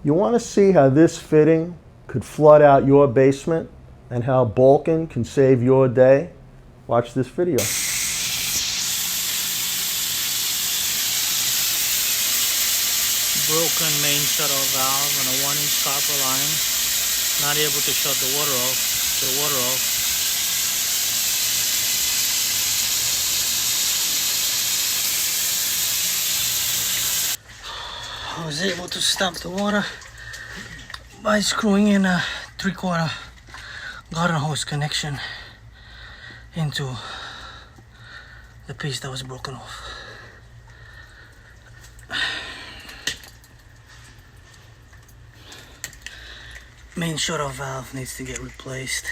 You want to see how this fitting could flood out your basement and how Balkan can save your day? Watch this video. Broken main shut-off valve and a 1-inch copper line. Not able to shut the water off. I was able to stop the water by screwing in a 3/4 garden hose connection into the piece that was broken off. Main shut-off valve needs to get replaced.